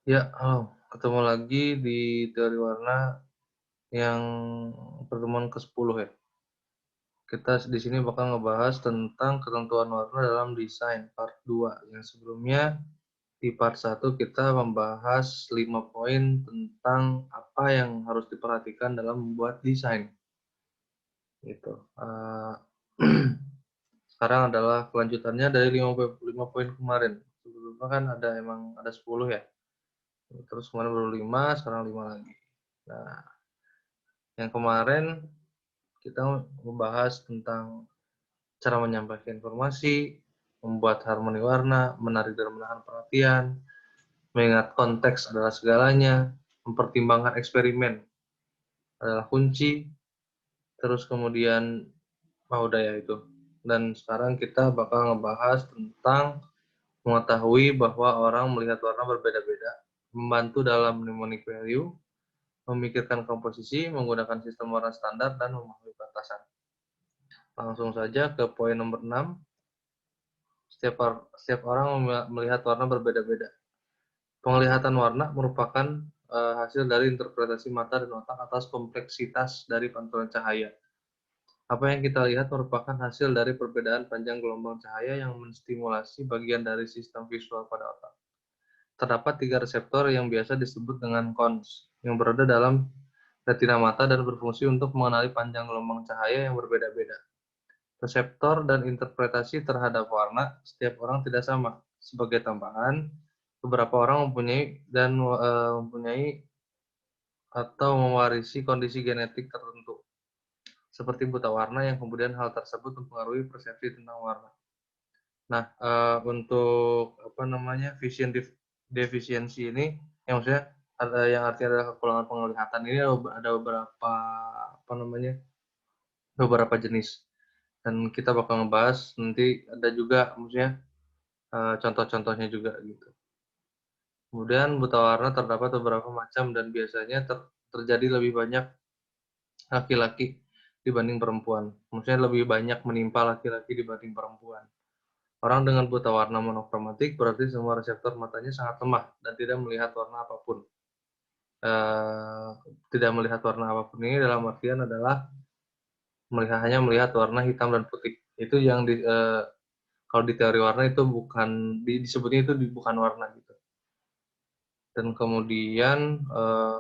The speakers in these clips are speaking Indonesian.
Ya, halo. Ketemu lagi di teori warna yang pertemuan ke-10 ya. Kita di sini bakal ngebahas tentang ketentuan warna dalam desain part 2. Yang sebelumnya di part 1 kita membahas 5 poin tentang apa yang harus diperhatikan dalam membuat desain. Gitu. Sekarang adalah kelanjutannya dari 5 poin kemarin. Sebelumnya kan ada 10 ya. Terus kemarin baru 5, sekarang 5 lagi. Nah, yang kemarin kita membahas tentang cara menyampaikan informasi, membuat harmoni warna, menarik dan menahan perhatian, mengingat konteks adalah segalanya, mempertimbangkan eksperimen adalah kunci, terus kemudian udah ya itu. Dan sekarang kita bakal ngebahas tentang mengetahui bahwa orang melihat warna berbeda-beda, membantu dalam mnemonic value, memikirkan komposisi, menggunakan sistem warna standar, dan memahami batasan. Langsung saja ke poin nomor 6. Setiap orang melihat warna berbeda-beda. Penglihatan warna merupakan hasil dari interpretasi mata dan otak atas kompleksitas dari pantulan cahaya. Apa yang kita lihat merupakan hasil dari perbedaan panjang gelombang cahaya yang menstimulasi bagian dari sistem visual pada otak. Terdapat 3 reseptor yang biasa disebut dengan cons, yang berada dalam retina mata dan berfungsi untuk mengenali panjang gelombang cahaya yang berbeda-beda. Reseptor dan interpretasi terhadap warna setiap orang tidak sama. Sebagai tambahan, beberapa orang mempunyai atau mewarisi kondisi genetik tertentu, seperti buta warna yang kemudian hal tersebut mempengaruhi persepsi tentang warna. Nah, untuk vision deficiency ini, yang maksudnya yang artinya adalah kekurangan penglihatan ini ada beberapa jenis. Dan kita bakal ngebahas nanti ada juga maksudnya contoh-contohnya juga gitu. Kemudian buta warna terdapat beberapa macam dan biasanya terjadi lebih banyak laki-laki dibanding perempuan. Maksudnya lebih banyak menimpa laki-laki dibanding perempuan. Orang dengan buta warna monokromatik berarti semua reseptor matanya sangat lemah dan tidak melihat warna apapun. Tidak melihat warna apapun ini dalam artian adalah hanya melihat warna hitam dan putih. Itu yang kalau di teori warna itu bukan disebutnya itu bukan warna gitu. Dan kemudian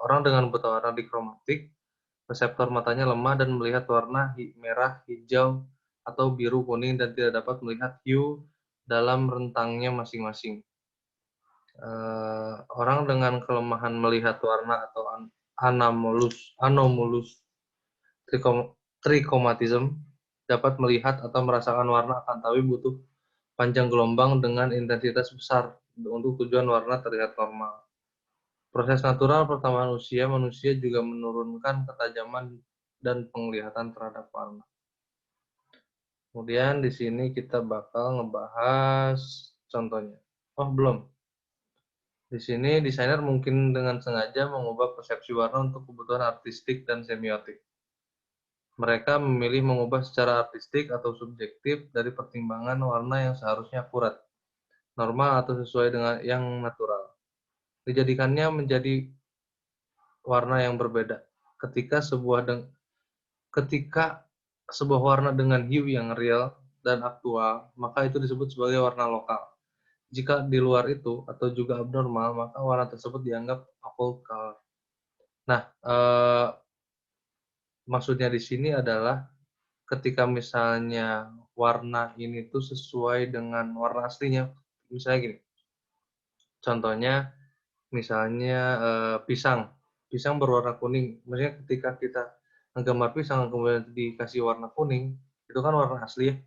orang dengan buta warna dikromatik, reseptor matanya lemah dan melihat warna merah, hijau, atau biru, kuning, dan tidak dapat melihat hue dalam rentangnya masing-masing. Orang dengan kelemahan melihat warna atau anomalous trichromatism dapat melihat atau merasakan warna akan tapi butuh panjang gelombang dengan intensitas besar untuk tujuan warna terlihat normal. Proses natural pertambahan usia manusia juga menurunkan ketajaman dan penglihatan terhadap warna. Kemudian di sini kita bakal ngebahas contohnya. Oh, belum. Di sini desainer mungkin dengan sengaja mengubah persepsi warna untuk kebutuhan artistik dan semiotik. Mereka memilih mengubah secara artistik atau subjektif dari pertimbangan warna yang seharusnya akurat, normal atau sesuai dengan yang natural. Dijadikannya menjadi warna yang berbeda. Ketika sebuah warna dengan hue yang real dan aktual, maka itu disebut sebagai warna lokal. Jika di luar itu atau juga abnormal, maka warna tersebut dianggap occult color. Nah, maksudnya di sini adalah ketika misalnya warna ini tuh sesuai dengan warna aslinya, misalnya gini, contohnya misalnya pisang, pisang berwarna kuning, maksudnya ketika kita menggambar pisang kemudian dikasih warna kuning, itu kan warna asli ya.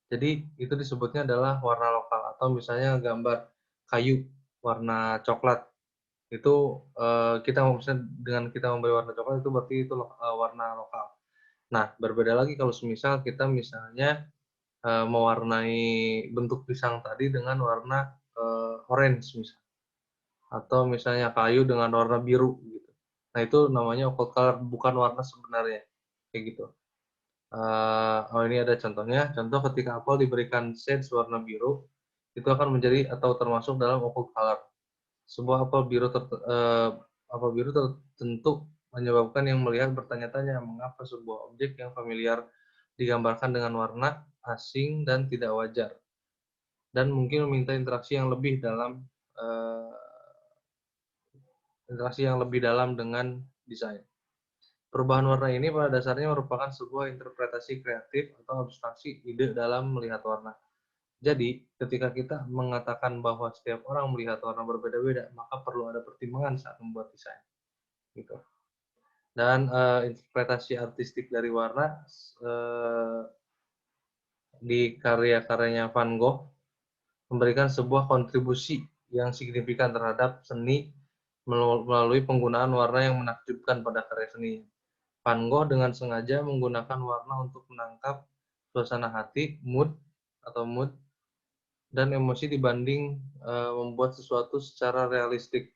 Jadi itu disebutnya adalah warna lokal. Atau misalnya gambar kayu warna coklat, itu kita misalnya dengan kita memberi warna coklat itu berarti itu warna lokal. Nah, berbeda lagi kalau semisal kita misalnya mewarnai bentuk pisang tadi dengan warna orange misalnya, atau misalnya kayu dengan warna biru gitu. Nah, itu namanya occult color, bukan warna sebenarnya, kayak gitu. Ini ada contohnya. Contoh ketika apel diberikan shades warna biru, itu akan menjadi atau termasuk dalam occult color. Sebuah apel biru tertentu menyebabkan yang melihat bertanya-tanya mengapa sebuah objek yang familiar digambarkan dengan warna asing dan tidak wajar, dan mungkin meminta eee, interaksi yang lebih dalam dengan desain. Perubahan warna ini pada dasarnya merupakan sebuah interpretasi kreatif atau abstraksi ide dalam melihat warna. Jadi, ketika kita mengatakan bahwa setiap orang melihat warna berbeda-beda, maka perlu ada pertimbangan saat membuat desain, gitu. Dan, interpretasi artistik dari warna, eee, di karya-karyanya Van Gogh memberikan sebuah kontribusi yang signifikan terhadap seni melalui penggunaan warna yang menakjubkan pada karya seni. Van Gogh dengan sengaja menggunakan warna untuk menangkap suasana hati, mood, dan emosi dibanding membuat sesuatu secara realistik.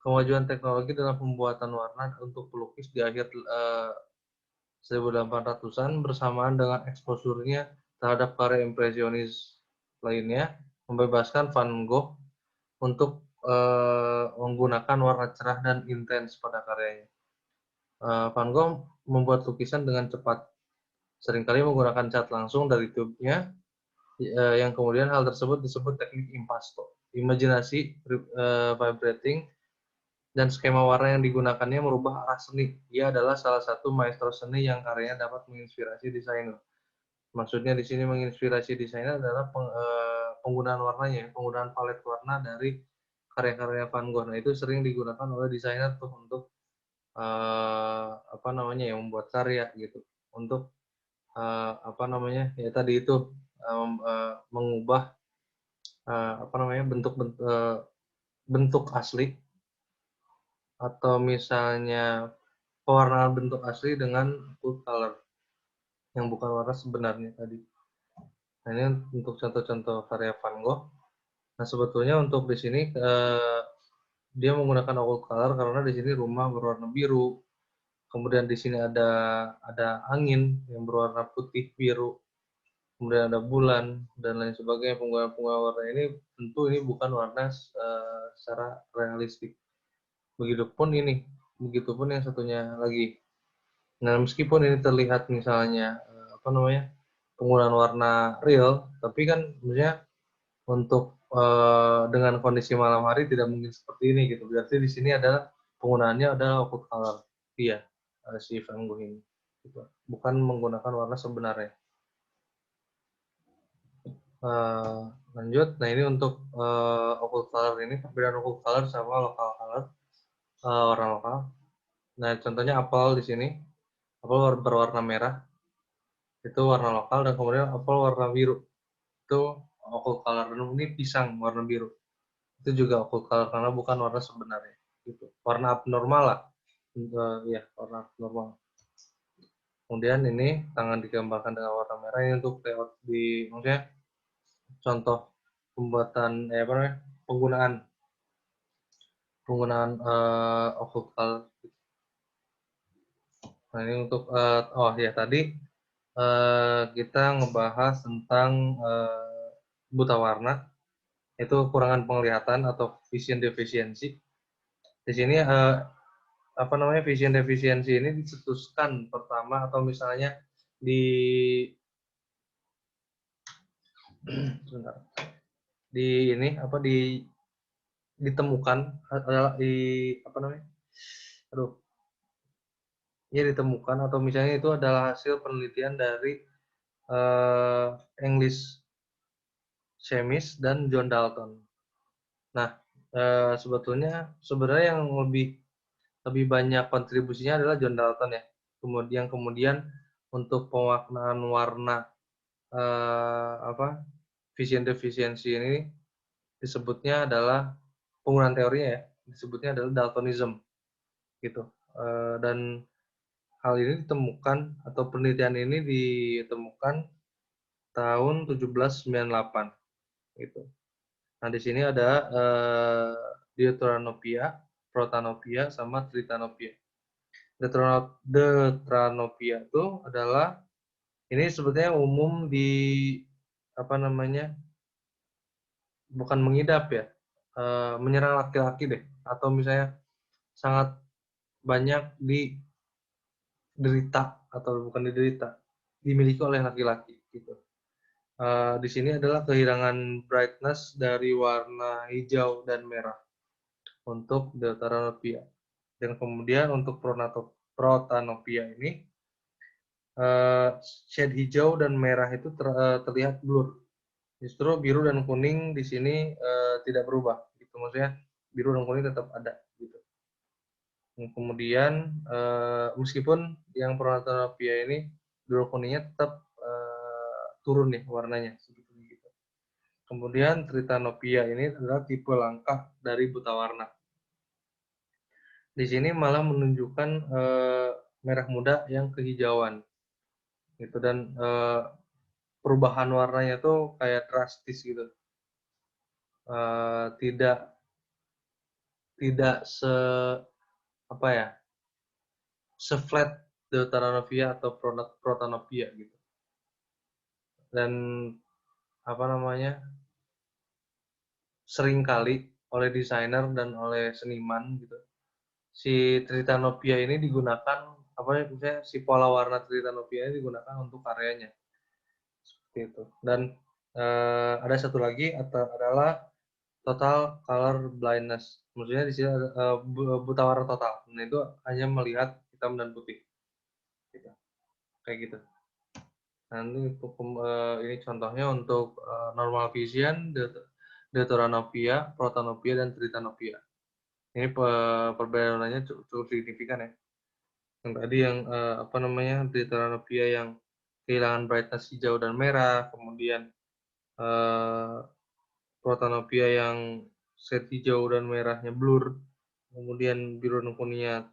Kemajuan teknologi dalam pembuatan warna untuk pelukis di akhir 1800-an bersamaan dengan eksposurnya terhadap karya impresionis lainnya membebaskan Van Gogh untuk menggunakan warna cerah dan intens pada karyanya. Van Gogh membuat lukisan dengan cepat, seringkali menggunakan cat langsung dari tubnya, yang kemudian hal tersebut disebut teknik impasto. Imajinasi, vibrating, dan skema warna yang digunakannya merubah arah seni. Ia adalah salah satu maestro seni yang karyanya dapat menginspirasi desainer. Maksudnya di sini menginspirasi desainer adalah penggunaan warnanya, penggunaan palet warna dari karya-karya Van Gogh. Nah, itu sering digunakan oleh desainer tuh untuk apa namanya ya, membuat karya gitu. Untuk apa namanya ya tadi itu mengubah apa namanya bentuk asli atau misalnya pewarnaan bentuk asli dengan full color yang bukan warna sebenarnya tadi. Nah, ini untuk contoh-contoh karya Van Gogh. Nah, sebetulnya untuk di sini dia menggunakan occult color karena di sini rumah berwarna biru. Kemudian di sini ada angin yang berwarna putih biru. Kemudian ada bulan dan lain sebagainya. Penggunaan warna ini tentu ini bukan warna secara realistik. Begitupun yang satunya lagi. Nah, meskipun ini terlihat misalnya apa namanya penggunaan warna real, tapi kan maksudnya untuk dengan kondisi malam hari tidak mungkin seperti ini gitu. Berarti di sini adalah penggunaannya adalah occult color. Iya, si Van Gogh ini. Gitu. Bukan menggunakan warna sebenarnya. Lanjut. Nah, ini untuk occult color ini, perbedaan occult color sama local color, warna lokal. Nah, contohnya apel di sini. Apel berwarna merah, itu warna lokal, dan kemudian apel warna biru, itu occult color. Dan ini pisang warna biru, itu juga occult color karena bukan warna sebenarnya. Gitu. Warna abnormal lah. Ya, warna abnormal. Kemudian ini tangan digambarkan dengan warna merah ini untuk maksudnya contoh pembuatan apa namanya penggunaan occult color. Nah, ini untuk oh ya tadi kita ngebahas tentang buta warna, itu kekurangan penglihatan atau vision deficiency. Di sini apa namanya vision deficiency ini dicetuskan pertama atau misalnya di sebentar, di ini apa ditemukan adalah di apa namanya aduh ya ditemukan atau misalnya itu adalah hasil penelitian dari English Chemist dan John Dalton. Nah, sebenarnya yang lebih banyak kontribusinya adalah John Dalton ya. Kemudian untuk pemaknaan warna apa vision deficiency ini disebutnya adalah penggunaan teorinya ya, disebutnya adalah Daltonism gitu. Dan hal ini ditemukan atau penelitian ini ditemukan tahun 1798 gitu. Nah, di sini ada Deuteranopia, Protanopia, sama Tritanopia. Deuteranopia itu adalah ini sebetulnya umum di apa namanya bukan mengidap ya, menyerang laki-laki deh, atau misalnya sangat banyak diderita atau bukan diderita, dimiliki oleh laki-laki gitu. Di sini adalah kehilangan brightness dari warna hijau dan merah untuk Deuteranopia. Dan kemudian untuk Protanopia ini, shade hijau dan merah itu terlihat blur. Justru biru dan kuning di sini tidak berubah, gitu. Maksudnya biru dan kuning tetap ada, gitu. Kemudian meskipun yang Protanopia ini biru kuningnya tetap turun nih warnanya, segitu gitu. Kemudian Tritanopia ini adalah tipe langka dari buta warna. Di sini malah menunjukkan merah muda yang kehijauan, gitu, dan perubahan warnanya tuh kayak drastis gitu. Tidak tidak apa ya, se-flat Deuteranopia atau Protanopia gitu. Dan apa namanya, seringkali oleh desainer dan oleh seniman gitu, si Tritanopia ini digunakan, apa ya, misalnya si pola warna Tritanopia ini digunakan untuk karyanya, seperti itu. Dan ada satu lagi adalah total color blindness. Maksudnya di sini ada buta warna total. Nah, itu hanya melihat hitam dan putih. Gitu. Kayak gitu. Nanti untuk ini contohnya untuk normal vision, Deuteranopia, Protanopia, dan Tritanopia. Ini perbedaannya cukup signifikan ya. Yang tadi yang apa namanya, Deuteranopia yang kehilangan brightness hijau dan merah, kemudian Protanopia yang shade hijau dan merahnya blur, kemudian biru dan kuningnya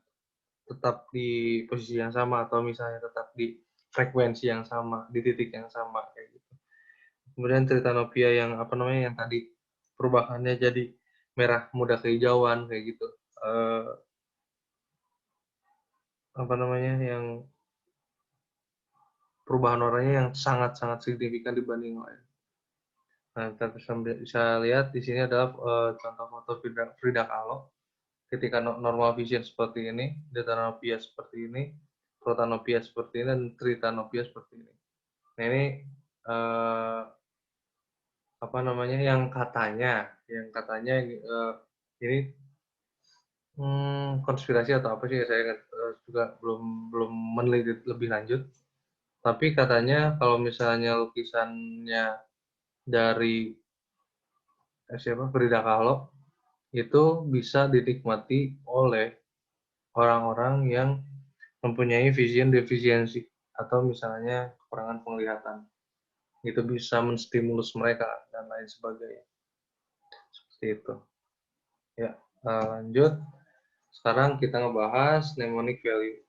tetap di posisi yang sama atau misalnya tetap di frekuensi yang sama, di titik yang sama kayak gitu. Kemudian Tritanopia yang apa namanya, yang tadi perubahannya jadi merah muda kehijauan kayak gitu. Apa namanya, yang perubahan warnanya yang sangat-sangat signifikan dibanding lain. Nah, kita bisa lihat di sini adalah contoh foto Frida Kahlo ketika normal vision seperti ini, Deuteranopia seperti ini, Protanopia seperti ini, dan Tritanopia seperti ini. Nah, ini apa namanya, yang katanya ini konspirasi atau apa sih, saya juga belum meneliti lebih lanjut. Tapi katanya kalau misalnya lukisannya dari siapa, Frida Kahlo itu bisa dinikmati oleh orang-orang yang mempunyai vision deficiency atau misalnya kekurangan penglihatan. Itu bisa menstimulus mereka dan lain sebagainya. Seperti itu. Ya, lanjut. Sekarang kita ngebahas mnemonic value.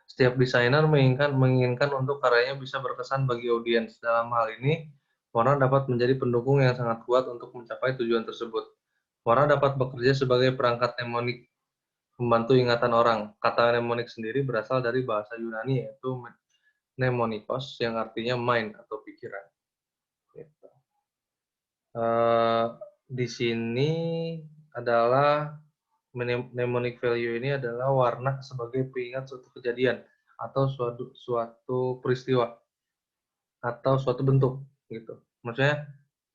Setiap desainer menginginkan untuk karyanya bisa berkesan bagi audiens. Dalam hal ini, warna dapat menjadi pendukung yang sangat kuat untuk mencapai tujuan tersebut. Warna dapat bekerja sebagai perangkat mnemonik, membantu ingatan orang. Kata mnemonik sendiri berasal dari bahasa Yunani, yaitu mnemonikos, yang artinya mind atau pikiran. Gitu. Di sini adalah mnemonic value ini adalah warna sebagai pengingat suatu kejadian atau suatu peristiwa atau suatu bentuk gitu. Maksudnya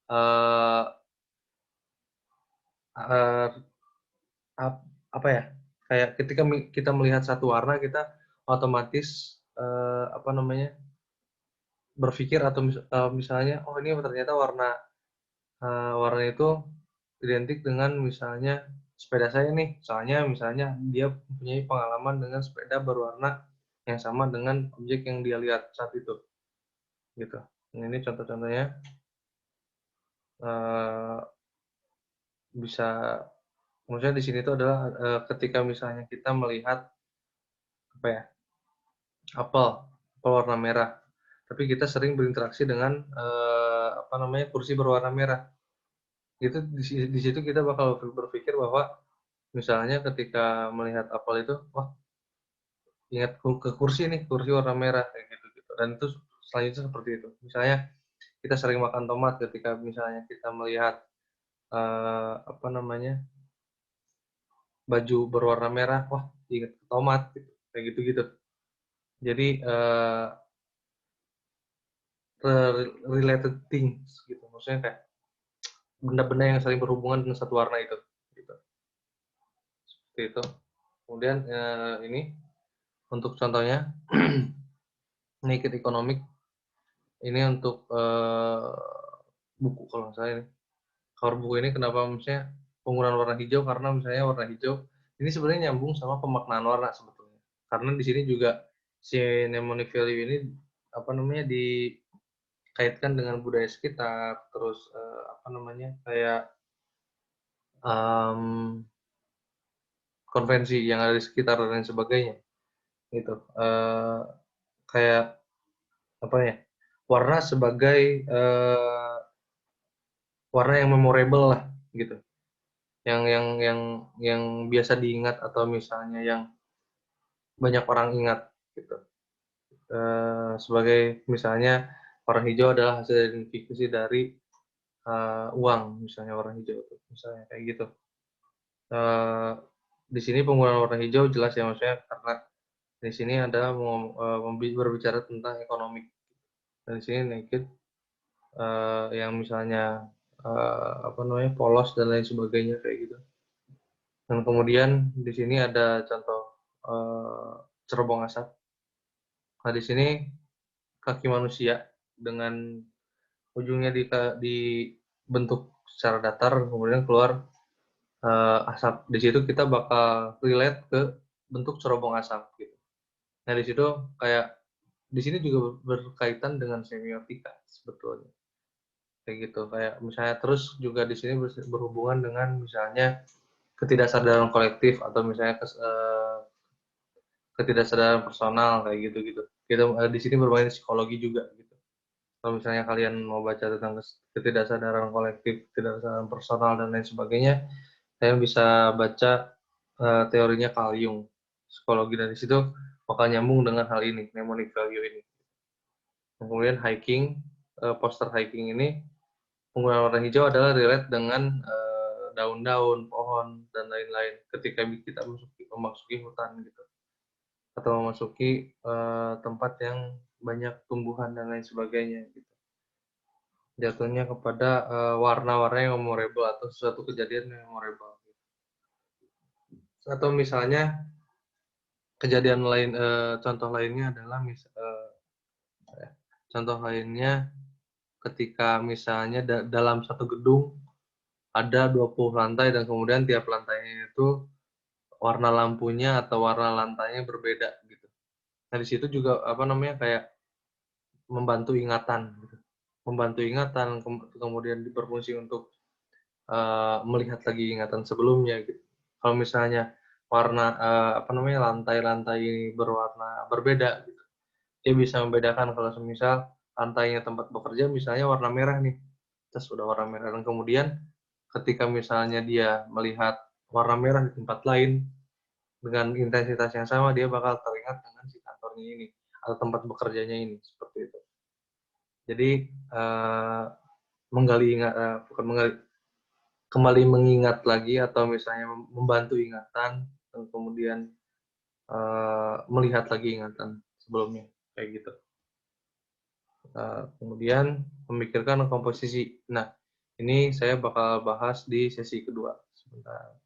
uh, uh, apa ya? Kayak ketika kita melihat satu warna, kita otomatis apa namanya, berpikir atau misalnya, oh ini ternyata warna itu identik dengan misalnya sepeda saya nih, soalnya misalnya dia mempunyai pengalaman dengan sepeda berwarna yang sama dengan objek yang dia lihat saat itu, gitu. Ini contoh-contohnya bisa, maksudnya di sini itu adalah ketika misalnya kita melihat apa ya, apel warna merah, tapi kita sering berinteraksi dengan apa namanya, kursi berwarna merah. Itu di situ kita bakal berpikir bahwa misalnya ketika melihat apel itu, wah ingat ke kursi nih, kursi warna merah kayak gitu-gitu. Dan itu selanjutnya seperti itu. Misalnya kita sering makan tomat, ketika misalnya kita melihat apa namanya, baju berwarna merah, wah inget tomat gitu, kayak gitu-gitu. Jadi related things gitu, maksudnya kayak benda-benda yang saling berhubungan dengan satu warna itu, gitu. Seperti itu. Kemudian ini untuk contohnya naked economic ini untuk buku kalau nggak salah ini. Cover buku ini kenapa misalnya penggunaan warna hijau, karena misalnya warna hijau ini sebenarnya nyambung sama pemaknaan warna sebetulnya. Karena di sini juga si mnemonic value ini apa namanya dikaitkan dengan budaya sekitar, terus apa namanya kayak um, konvensi yang ada di sekitar dan lain sebagainya. Gitu. Kayak apa ya? Warna sebagai warna yang memorable lah gitu. Yang biasa diingat atau misalnya yang banyak orang ingat gitu. Sebagai misalnya warna hijau adalah hasil identifikasi dari uang, misalnya warna hijau itu, misalnya kayak gitu. Uh, di sini penggunaan warna hijau jelas ya, maksudnya karena di sini adalah berbicara tentang ekonomi. Dan di sini naked yang misalnya apa namanya polos dan lain sebagainya kayak gitu. Dan kemudian di sini ada contoh cerobong asap. Nah di sini kaki manusia dengan ujungnya dibentuk secara datar, kemudian keluar asap. Di situ kita bakal relate ke bentuk cerobong asap gitu. Nah di situ kayak di sini juga berkaitan dengan semiotika sebetulnya. Kayak gitu. Kayak misalnya terus juga di sini berhubungan dengan misalnya ketidaksadaran kolektif atau misalnya ketidaksadaran personal kayak gitu-gitu. Kita di sini bermain psikologi juga gitu. Kalau misalnya kalian mau baca tentang ketidaksadaran kolektif, ketidaksadaran personal dan lain sebagainya, kalian bisa baca teorinya Carl Jung, psikologi, dari situ bakal nyambung dengan hal ini, mnemonic value ini. Kemudian hiking, poster hiking ini penggunaan warna hijau adalah relate dengan daun-daun, pohon dan lain-lain ketika kita memasuki hutan gitu, atau memasuki tempat yang banyak tumbuhan dan lain sebagainya gitu. Jatuhnya kepada warna-warna yang memorable atau suatu kejadian yang memorable. Atau misalnya kejadian lain, contoh lainnya adalah contoh lainnya ketika misalnya dalam satu gedung ada 20 lantai dan kemudian tiap lantainya itu warna lampunya atau warna lantainya berbeda gitu. Nah, di situ juga apa namanya kayak membantu ingatan gitu. Membantu ingatan kemudian berfungsi untuk melihat lagi ingatan sebelumnya gitu. Kalau misalnya warna apa namanya lantai-lantai ini berwarna berbeda gitu. Dia bisa membedakan kalau semisal lantainya tempat bekerja misalnya warna merah nih. Terus udah warna merah dan kemudian ketika misalnya dia melihat warna merah di tempat lain dengan intensitas yang sama, dia bakal teringat dengan si kantornya ini atau tempat bekerjanya ini seperti itu. Jadi bukan menggali, kembali mengingat lagi atau misalnya membantu ingatan dan kemudian melihat lagi ingatan sebelumnya kayak gitu. Kemudian memikirkan komposisi. Nah, ini saya bakal bahas di sesi kedua. Sebentar.